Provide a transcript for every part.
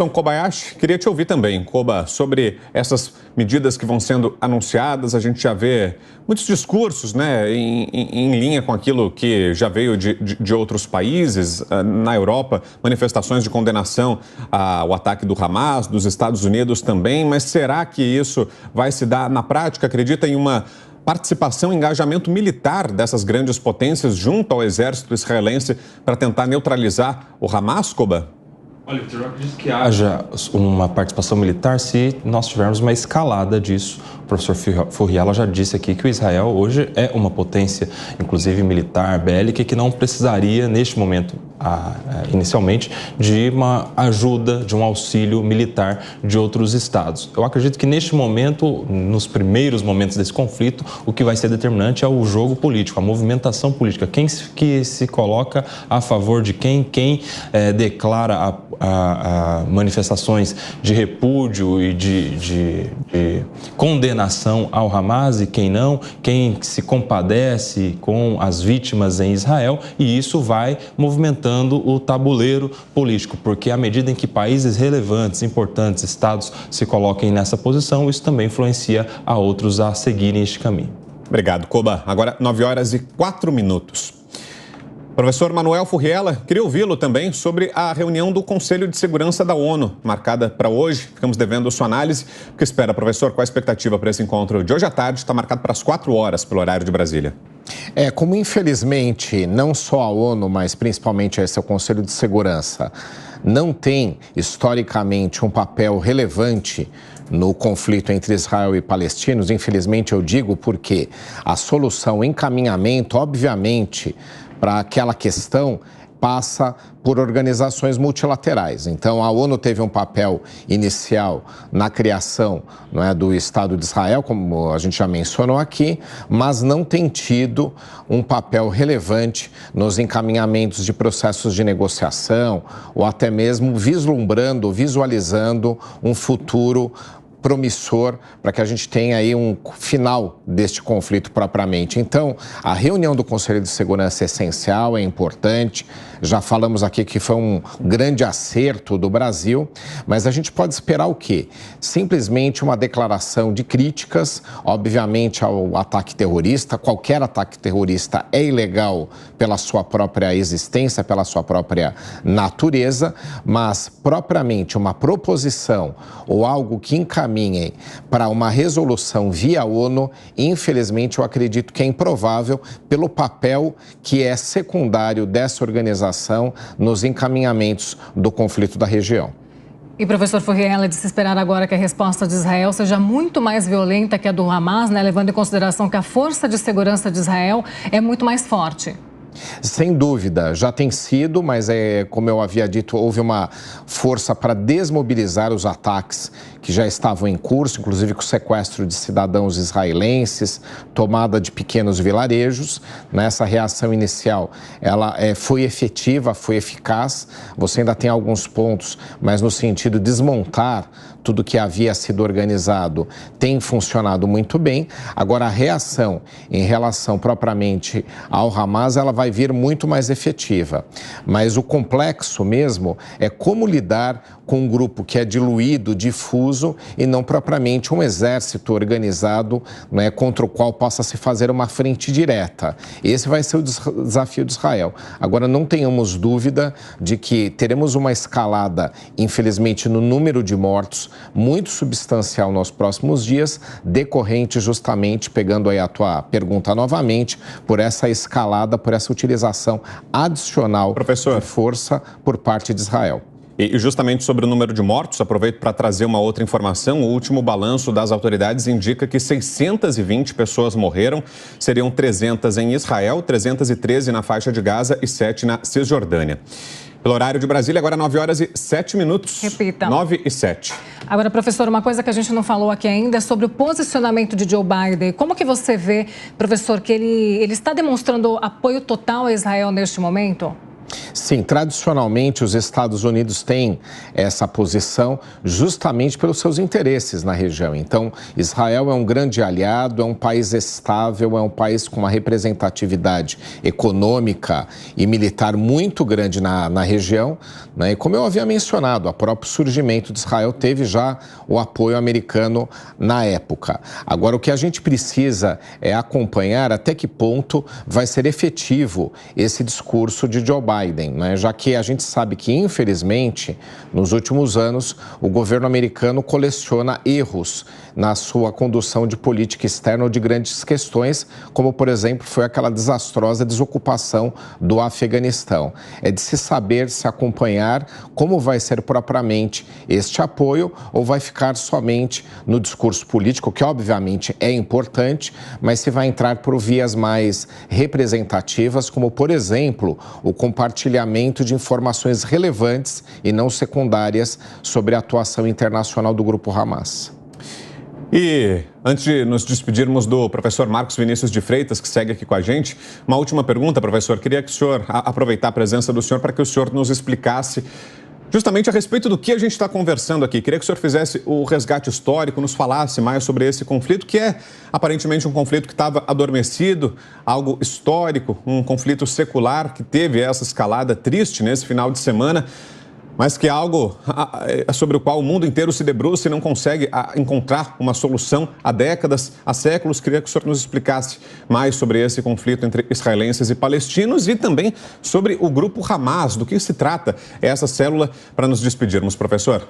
Então, Kobayashi, queria te ouvir também, Koba, sobre essas medidas que vão sendo anunciadas. A gente já vê muitos discursos, né, em linha com aquilo que já veio de outros países. Na Europa, manifestações de condenação ao ataque do Hamas, dos Estados Unidos também. Mas será que isso vai se dar na prática? Acredita em uma participação, engajamento militar dessas grandes potências junto ao exército israelense para tentar neutralizar o Hamas, Koba? Olha, eu acredito que haja uma participação militar se nós tivermos uma escalada disso. O professor Furriela já disse aqui que o Israel hoje é uma potência, inclusive militar, bélica, que não precisaria, neste momento, inicialmente, de uma ajuda, de um auxílio militar de outros estados. Eu acredito que, neste momento, nos primeiros momentos desse conflito, o que vai ser determinante é o jogo político, a movimentação política. Quem que se coloca a favor de quem declara a manifestações de repúdio e de condenação ao Hamas e quem não, quem se compadece com as vítimas em Israel, e isso vai movimentando o tabuleiro político, porque à medida em que países relevantes, importantes, estados se coloquem nessa posição, isso também influencia a outros a seguirem este caminho. Obrigado, Koba. Agora, 9h04. Professor Manuel Furriela, queria ouvi-lo também sobre a reunião do Conselho de Segurança da ONU, marcada para hoje. Ficamos devendo sua análise. O que espera, professor? Qual a expectativa para esse encontro de hoje à tarde? Está marcado para as 4h, pelo horário de Brasília. Como infelizmente não só a ONU, mas principalmente esse Conselho de Segurança, não tem historicamente um papel relevante no conflito entre Israel e palestinos, infelizmente eu digo porque a solução, o encaminhamento, obviamente, para aquela questão passa por organizações multilaterais. Então, a ONU teve um papel inicial na criação, não é, do Estado de Israel, como a gente já mencionou aqui, mas não tem tido um papel relevante nos encaminhamentos de processos de negociação ou até mesmo visualizando um futuro promissor para que a gente tenha aí um final deste conflito propriamente. Então, a reunião do Conselho de Segurança é essencial, é importante. Já falamos aqui que foi um grande acerto do Brasil, mas a gente pode esperar o quê? Simplesmente uma declaração de críticas, obviamente, ao ataque terrorista. Qualquer ataque terrorista é ilegal pela sua própria existência, pela sua própria natureza, mas propriamente uma proposição ou algo que encaminhem para uma resolução via ONU, infelizmente eu acredito que é improvável pelo papel que é secundário dessa organização nos encaminhamentos do conflito da região. E, professor Furriela, de se esperar agora que a resposta de Israel seja muito mais violenta que a do Hamas, né, levando em consideração que a força de segurança de Israel é muito mais forte. Sem dúvida, já tem sido, mas como eu havia dito, houve uma força para desmobilizar os ataques que já estavam em curso, inclusive com o sequestro de cidadãos israelenses, tomada de pequenos vilarejos. Nessa reação inicial, ela foi efetiva, foi eficaz. Você ainda tem alguns pontos, mas no sentido de desmontar tudo que havia sido organizado tem funcionado muito bem. Agora, a reação em relação propriamente ao Hamas, ela vai vir muito mais efetiva. Mas o complexo mesmo é como lidar com um grupo que é diluído, difuso e não propriamente um exército organizado, né, contra o qual possa se fazer uma frente direta. Esse vai ser o desafio de Israel. Agora, não tenhamos dúvida de que teremos uma escalada, infelizmente, no número de mortos muito substancial nos próximos dias, decorrente justamente, pegando aí a tua pergunta novamente, por essa escalada, por essa utilização adicional de força por parte de Israel. E justamente sobre o número de mortos, aproveito para trazer uma outra informação. O último balanço das autoridades indica que 620 pessoas morreram, seriam 300 em Israel, 313 na faixa de Gaza e 7 na Cisjordânia. Pelo horário de Brasília, agora 9h07. Repita. 9h07. Agora, professor, uma coisa que a gente não falou aqui ainda é sobre o posicionamento de Joe Biden. Como que você vê, professor, que ele está demonstrando apoio total a Israel neste momento? Sim, tradicionalmente os Estados Unidos têm essa posição justamente pelos seus interesses na região. Então, Israel é um grande aliado, é um país estável, é um país com uma representatividade econômica e militar muito grande na região, né? E como eu havia mencionado, o próprio surgimento de Israel teve já o apoio americano na época. Agora, o que a gente precisa é acompanhar até que ponto vai ser efetivo esse discurso de Joe Biden, né? Já que a gente sabe que, infelizmente, nos últimos anos, o governo americano coleciona erros na sua condução de política externa ou de grandes questões, como, por exemplo, foi aquela desastrosa desocupação do Afeganistão. É de se saber, se acompanhar como vai ser propriamente este apoio ou vai ficar somente no discurso político, que obviamente é importante, mas se vai entrar por vias mais representativas, como, por exemplo, o compartilhamento de informações relevantes e não secundárias sobre a atuação internacional do grupo Hamas. E antes de nos despedirmos do professor Marcos Vinícius de Freitas, que segue aqui com a gente, uma última pergunta, professor. Queria que o senhor aproveitar a presença do senhor para que o senhor nos explicasse justamente a respeito do que a gente está conversando aqui. Queria que o senhor fizesse o resgate histórico, nos falasse mais sobre esse conflito, que é aparentemente um conflito que estava adormecido, algo histórico, um conflito secular que teve essa escalada triste nesse final de semana, mas que é algo sobre o qual o mundo inteiro se debruça e não consegue encontrar uma solução há décadas, há séculos. Queria que o senhor nos explicasse mais sobre esse conflito entre israelenses e palestinos e também sobre o grupo Hamas, do que se trata essa célula, para nos despedirmos, professor.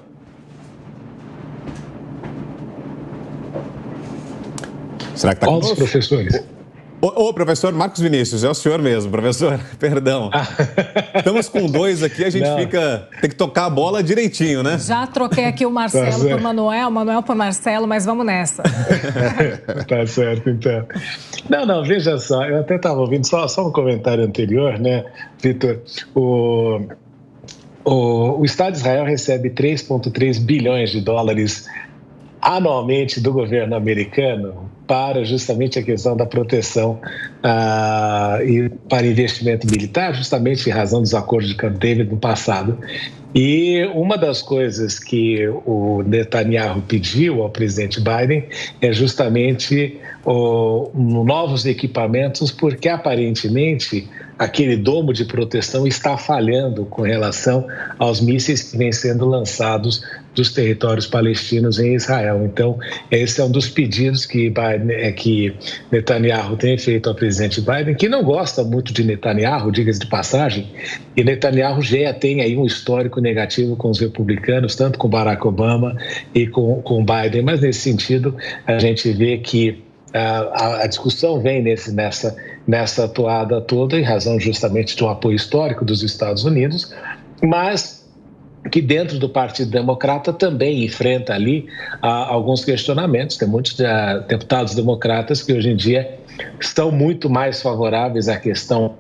Será que está conosco? Qual dos professores? Ô, professor Marcos Vinícius, é o senhor mesmo, professor, perdão. Estamos com dois aqui, a gente tem que tocar a bola direitinho, né? Já troquei aqui o Marcelo por Manuel, Manuel por Marcelo, mas vamos nessa. Tá certo, então. Não, veja só, eu até estava ouvindo só um comentário anterior, né, Vitor? O Estado de Israel recebe 3,3 bilhões de dólares anualmente do governo americano para justamente a questão da proteção e para investimento militar, justamente em razão dos acordos de Camp David no passado. E uma das coisas que o Netanyahu pediu ao presidente Biden é justamente novos equipamentos, porque aparentemente aquele domo de proteção está falhando com relação aos mísseis que vêm sendo lançados dos territórios palestinos em Israel. Então, esse é um dos pedidos que Netanyahu tem feito ao presidente Biden, que não gosta muito de Netanyahu, diga-se de passagem, e Netanyahu já tem aí um histórico negativo com os republicanos, tanto com Barack Obama e com Biden, mas nesse sentido a gente vê que a discussão vem nessa toada toda em razão justamente de um apoio histórico dos Estados Unidos, mas que dentro do Partido Democrata também enfrenta ali alguns questionamentos. Tem muitos deputados democratas que hoje em dia estão muito mais favoráveis à questão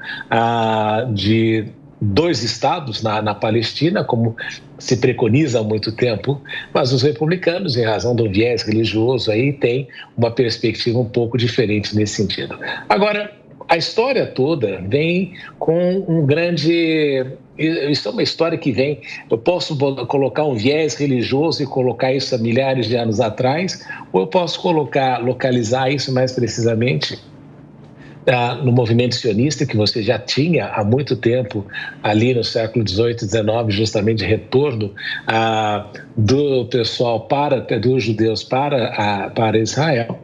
de dois estados na Palestina, como se preconiza há muito tempo, mas os republicanos, em razão do viés religioso, aí têm uma perspectiva um pouco diferente nesse sentido. Agora, a história toda vem com um grande... Isso é uma história que vem... Eu posso colocar um viés religioso e colocar isso há milhares de anos atrás, ou eu posso localizar isso mais precisamente no movimento sionista, que você já tinha há muito tempo ali no século XVIII, XIX, justamente de retorno do pessoal dos judeus para Israel.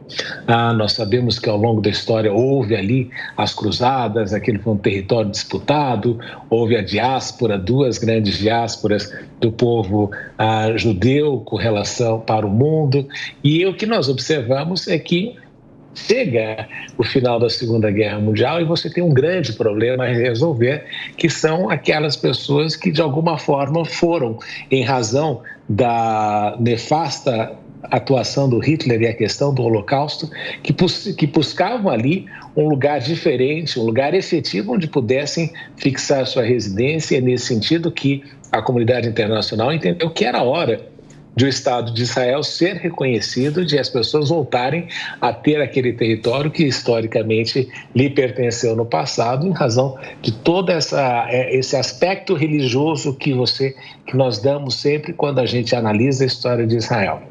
Nós sabemos que ao longo da história houve ali as cruzadas, aquele foi um território disputado, houve a diáspora, duas grandes diásporas do povo judeu com relação para o mundo, e o que nós observamos é que chega o final da Segunda Guerra Mundial e você tem um grande problema a resolver, que são aquelas pessoas que de alguma forma foram, em razão da nefasta atuação do Hitler e a questão do Holocausto, que buscavam ali um lugar diferente, um lugar efetivo onde pudessem fixar sua residência. É nesse sentido que a comunidade internacional entendeu que era hora de o Estado de Israel ser reconhecido, de as pessoas voltarem a ter aquele território que historicamente lhe pertenceu no passado, em razão de todo esse aspecto religioso que nós damos sempre quando a gente analisa a história de Israel.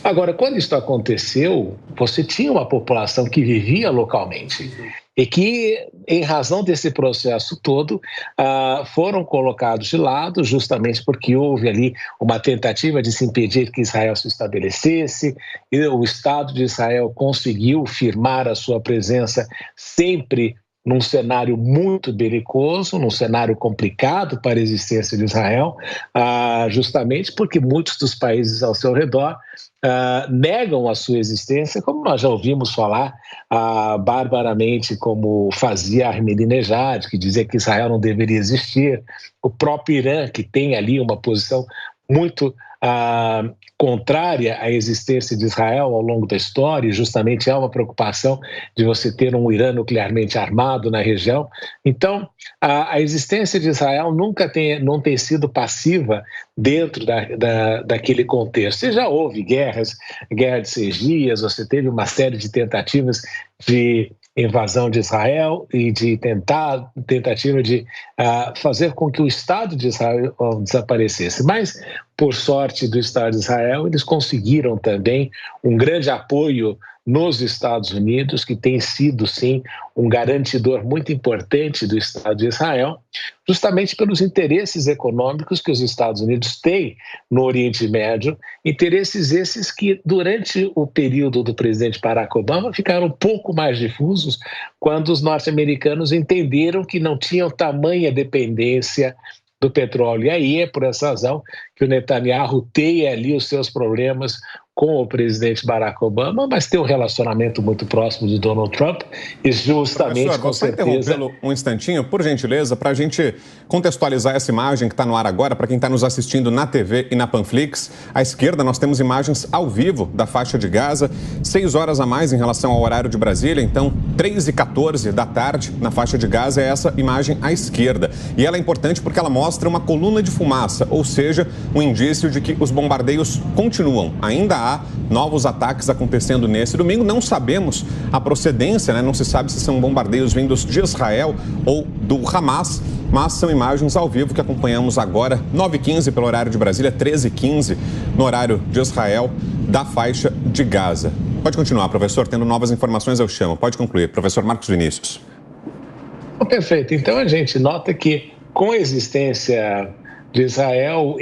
Agora, quando isso aconteceu, você tinha uma população que vivia localmente e que, em razão desse processo todo, foram colocados de lado, justamente porque houve ali uma tentativa de se impedir que Israel se estabelecesse, e o Estado de Israel conseguiu firmar a sua presença sempre num cenário muito belicoso, num cenário complicado para a existência de Israel, justamente porque muitos dos países ao seu redor negam a sua existência, como nós já ouvimos falar barbaramente, como fazia Ahmadinejad, que dizia que Israel não deveria existir, o próprio Irã, que tem ali uma posição muito contrária à existência de Israel ao longo da história, e justamente é uma preocupação de você ter um Irã nuclearmente armado na região. Então, a existência de Israel não tem sido passiva dentro daquele contexto. Você já houve guerra de 6 dias, você teve uma série de tentativas de invasão de Israel e de tentativa de fazer com que o Estado de Israel desaparecesse. Mas, por sorte do Estado de Israel, eles conseguiram também um grande apoio nos Estados Unidos, que tem sido, sim, um garantidor muito importante do Estado de Israel, justamente pelos interesses econômicos que os Estados Unidos têm no Oriente Médio, interesses esses que, durante o período do presidente Barack Obama, ficaram um pouco mais difusos quando os norte-americanos entenderam que não tinham tamanha dependência do petróleo. E aí é por essa razão que o Netanyahu tem ali os seus problemas com o presidente Barack Obama, mas tem um relacionamento muito próximo do Donald Trump e justamente, professor, com certeza... interrompê-lo um instantinho, por gentileza, para a gente contextualizar essa imagem que está no ar agora, para quem está nos assistindo na TV e na Panflix. À esquerda nós temos imagens ao vivo da faixa de Gaza, 6 horas a mais em relação ao horário de Brasília, então 3h14 da tarde na faixa de Gaza é essa imagem à esquerda. E ela é importante porque ela mostra uma coluna de fumaça, ou seja, um indício de que os bombardeios continuam. Ainda há novos ataques acontecendo nesse domingo. Não sabemos a procedência, né? Não se sabe se são bombardeios vindos de Israel ou do Hamas, mas são imagens ao vivo que acompanhamos agora, 9h15 pelo horário de Brasília, 13h15 no horário de Israel, da faixa de Gaza. Pode continuar, professor. Tendo novas informações, eu chamo. Pode concluir. Professor Marcos Vinícius. Perfeito. Então, a gente nota que, com a existência de Israel,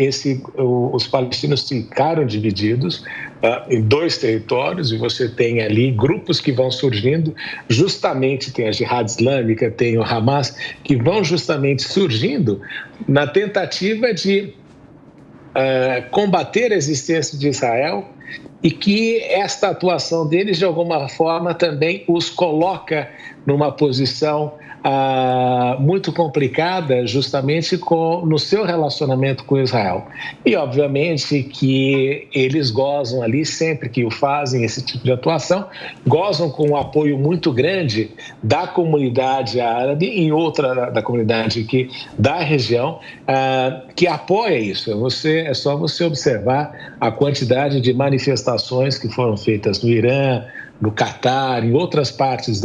os palestinos ficaram divididos em 2 territórios, e você tem ali grupos que vão surgindo, justamente tem a Jihad Islâmica, tem o Hamas, que vão justamente surgindo na tentativa de combater a existência de Israel, e que esta atuação deles, de alguma forma, também os coloca numa posição muito complicada, justamente no seu relacionamento com Israel. E, obviamente, que eles gozam ali, sempre que o fazem, esse tipo de atuação, gozam com um apoio muito grande da comunidade árabe e outra da comunidade da região, que apoia isso. É só você observar a quantidade de manifestações que foram feitas no Irã, no Catar, em outras partes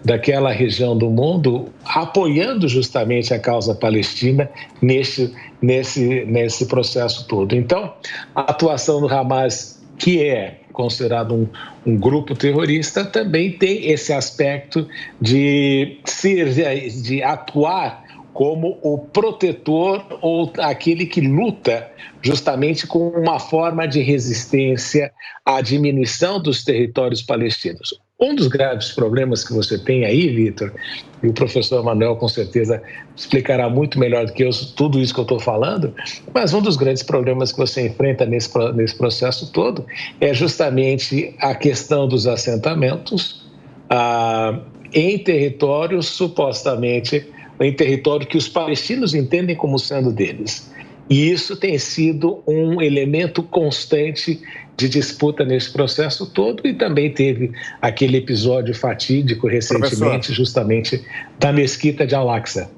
daquela região do mundo, apoiando justamente a causa palestina nesse processo todo. Então, a atuação do Hamas, que é considerado um grupo terrorista, também tem esse aspecto de atuar como o protetor ou aquele que luta justamente com uma forma de resistência à diminuição dos territórios palestinos. Um dos graves problemas que você tem aí, Vitor, e o professor Manuel com certeza explicará muito melhor do que eu tudo isso que eu estou falando, mas um dos grandes problemas que você enfrenta nesse processo todo é justamente a questão dos assentamentos em territórios supostamente em território que os palestinos entendem como sendo deles. E isso tem sido um elemento constante de disputa nesse processo todo, e também teve aquele episódio fatídico recentemente, justamente da mesquita de Al-Aqsa.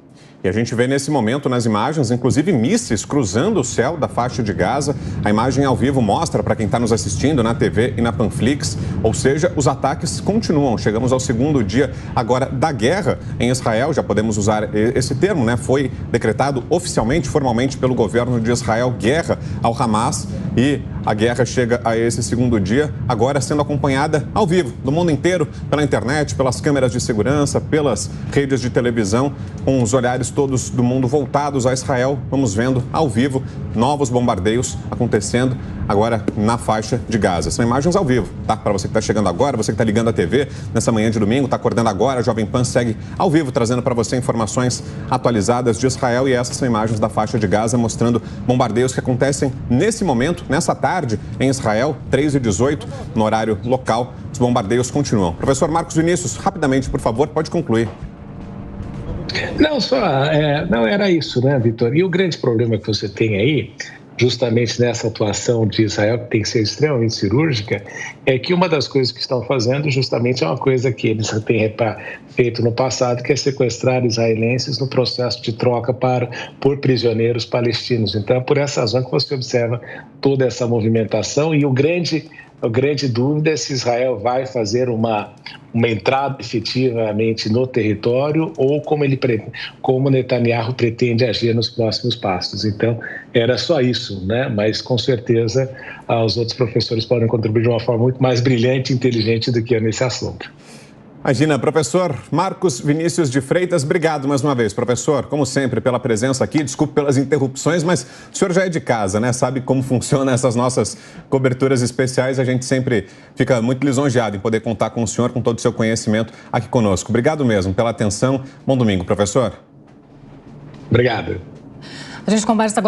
E a gente vê nesse momento nas imagens, inclusive mísseis cruzando o céu da faixa de Gaza. A imagem ao vivo mostra para quem está nos assistindo na TV e na Panflix. Ou seja, os ataques continuam. Chegamos ao segundo dia agora da guerra em Israel. Já podemos usar esse termo, né? Foi decretado oficialmente, formalmente pelo governo de Israel, guerra ao Hamas. E a guerra chega a esse segundo dia, agora sendo acompanhada ao vivo, do mundo inteiro, pela internet, pelas câmeras de segurança, pelas redes de televisão, com os olhares todos do mundo voltados a Israel. Vamos vendo ao vivo novos bombardeios acontecendo agora na faixa de Gaza. São imagens ao vivo, tá? Para você que está chegando agora, você que está ligando a TV nessa manhã de domingo, está acordando agora, a Jovem Pan segue ao vivo, trazendo para você informações atualizadas de Israel. E essas são imagens da faixa de Gaza mostrando bombardeios que acontecem nesse momento, nessa tarde, em Israel, 3h18, no horário local. Os bombardeios continuam. Professor Marcos Vinícius, rapidamente, por favor, pode concluir. Não era isso, né, Vitor? E o grande problema que você tem aí, justamente nessa atuação de Israel, que tem que ser extremamente cirúrgica, é que uma das coisas que estão fazendo justamente é uma coisa que eles têm feito no passado, que é sequestrar israelenses no processo de troca por prisioneiros palestinos. Então, é por essa razão que você observa toda essa movimentação. E a grande dúvida é se Israel vai fazer uma entrada efetivamente no território ou como Netanyahu pretende agir nos próximos passos. Então, era só isso, né? Mas, com certeza, os outros professores podem contribuir de uma forma muito mais brilhante e inteligente do que eu nesse assunto. Imagina, professor Marcos Vinícius de Freitas, obrigado mais uma vez, professor, como sempre, pela presença aqui. Desculpe pelas interrupções, mas o senhor já é de casa, né? Sabe como funcionam essas nossas coberturas especiais. A gente sempre fica muito lisonjeado em poder contar com o senhor, com todo o seu conhecimento aqui conosco. Obrigado mesmo pela atenção. Bom domingo, professor. Obrigado. A gente conversa agora.